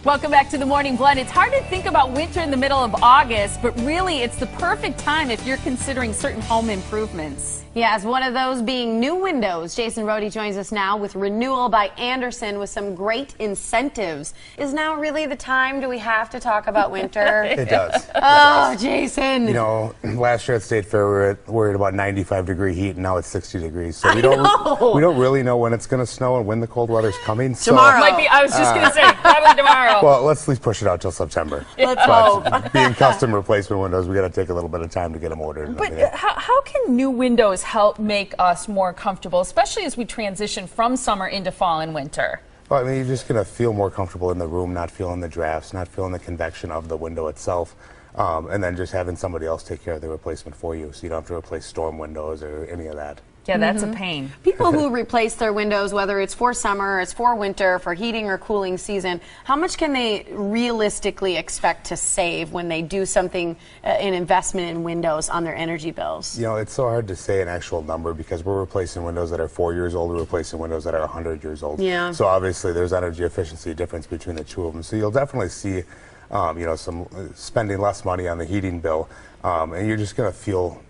Welcome back to the Morning Blend. It's hard to think about winter in the middle of August, but really it's the perfect time if you're considering certain home improvements. Yes, one of those being new windows. Jason Rode joins us now with Renewal by Andersen with some great incentives. Is now really the time? Do we have to talk about winter? It does. Oh, Jason. You know, last year at State Fair, we were worried about 95-degree heat, and now it's 60 degrees. So we don't really know when it's going to snow and when the cold weather's coming. Tomorrow. Might be, I was just going to say, probably tomorrow. Well, let's at least push it out till September. Let's hope. Being custom replacement windows, we got to take a little bit of time to get them ordered. But how can new windows help make us more comfortable, especially as we transition from summer into fall and winter? Well, I mean, you're just going to feel more comfortable in the room, not feeling the drafts, not feeling the convection of the window itself, and then just having somebody else take care of the replacement for you, so you don't have to replace storm windows or any of that. Yeah, that's a pain. People who replace their windows, whether it's for summer, it's for winter, for heating or cooling season, how much can they realistically expect to save when they do something, an investment in windows on their energy bills? You know, it's so hard to say an actual number because we're replacing windows that are 4 years old, we're replacing windows that are 100 years old. Yeah. So obviously there's energy efficiency difference between the two of them. So you'll definitely see, you know, some spending less money on the heating bill, and you're just going to feel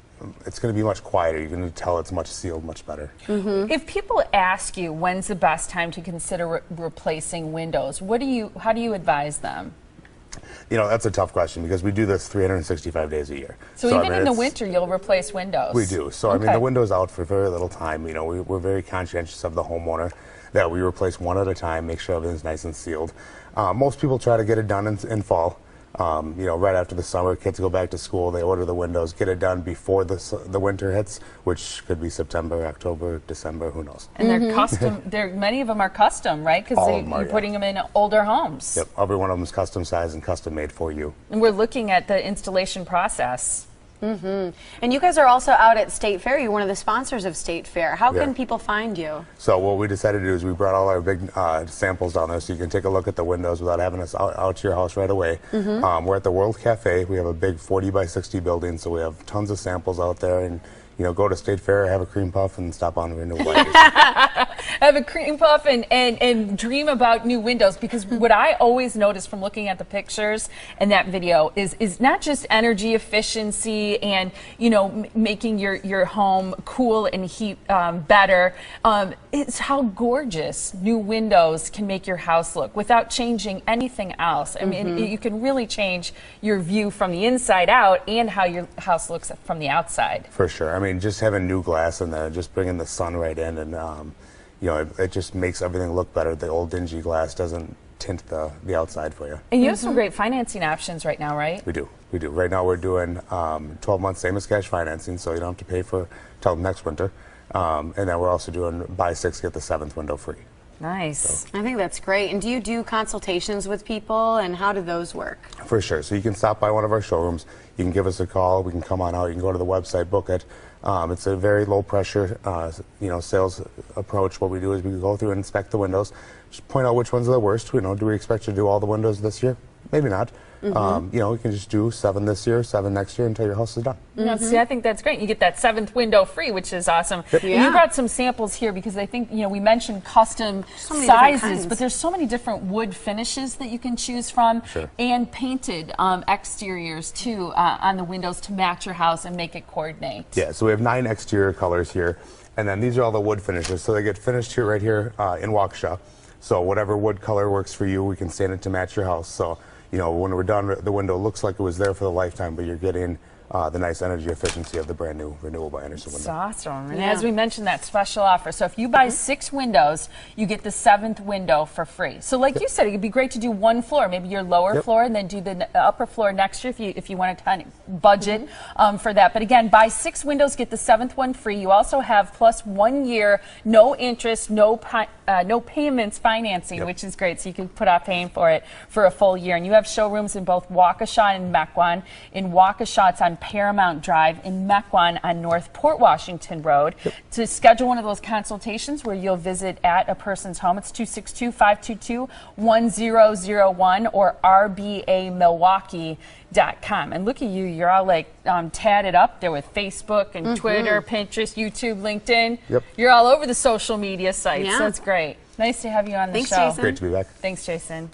it's going to be much quieter. You're going to tell it's much sealed, much better. If people ask you when's the best time to consider replacing windows, how do you advise them? You know, that's a tough question because we do this 365 days a year. So even in the winter, you'll replace windows? We do. So, I mean, the window's out for very little time. You know, we're very conscientious of the homeowner that we replace one at a time, make sure everything's nice and sealed. Most people try to get it done in fall. You know, right after the summer, kids go back to school, they order the windows, get it done before the winter hits, which could be September, October, December, who knows. And they're custom, many of them are custom, right? Because you're putting them in older homes. Yep, every one of them is custom sized and custom made for you. And we're looking at the installation process. And you guys are also out at State Fair. You're one of the sponsors of State Fair. How can people find you? So what we decided to do is we brought all our big samples down there so you can take a look at the windows without having us out to your house right away. We're at the World Cafe. We have a big 40 by 60 building, so we have tons of samples out there. And you know, go to State Fair, have a cream puff, and stop on Renewal. Have a cream puff and dream about new windows, because what I always notice from looking at the pictures and that video is not just energy efficiency and, you know, making your home cool and heat better. It's how gorgeous new windows can make your house look without changing anything else. I mean, you can really change your view from the inside out and how your house looks from the outside. For sure. I mean, just having new glass in there, just bringing the sun right in, and you know, it just makes everything look better. The old dingy glass doesn't tint the outside for you. And you have some great financing options right now, right? We do. We do. Right now we're doing 12-month same as cash financing, so you don't have to pay for till next winter. And then we're also doing buy 6, get the 7th window free. Nice. So. I think that's great. And do you do consultations with people, and how do those work? For sure. So you can stop by one of our showrooms. You can give us a call. We can come on out. You can go to the website, book it. It's a very low pressure, you know, sales approach. What we do is we go through and inspect the windows, just point out which ones are the worst. You know, do we expect to do all the windows this year? Maybe not. You know, we can just do 7 this year, 7 next year until your house is done. See, I think that's great. You get that 7th window free, which is awesome. Yep. And you brought some samples here because I think, you know, we mentioned custom sizes, but there's so many different wood finishes that you can choose from, and painted exteriors too on the windows to match your house and make it coordinate. Yeah, so we have 9 exterior colors here, and then these are all the wood finishes. So they get finished here, right here in Waukesha. So whatever wood color works for you, we can sand it to match your house. So, you know, when we're done, the window looks like it was there for the lifetime, but you're getting the nice energy efficiency of the brand new Renewal by Andersen window. That's awesome. And as we mentioned, that special offer. So if you buy 6 windows, you get the 7th window for free. So like you said, it would be great to do one floor, maybe your lower floor, and then do the upper floor next year if you want to kind of budget for that. But again, buy 6 windows, get the 7th one free. You also have plus 1 year, no interest, no payments financing, which is great. So you can put off paying for it for a full year. And you have showrooms in both Waukesha and Mequon. In Waukesha, it's on Paramount Drive. In Mequon on North Port Washington Road. To schedule one of those consultations where you'll visit at a person's home, it's 262-522-1001 or rbamilwaukee.com. And look at you, you're all like tatted up there with Facebook and Twitter, Pinterest, YouTube, LinkedIn. You're all over the social media sites, so it's great. Nice to have you on the show. Thanks, Jason. Great to be back. Thanks, Jason.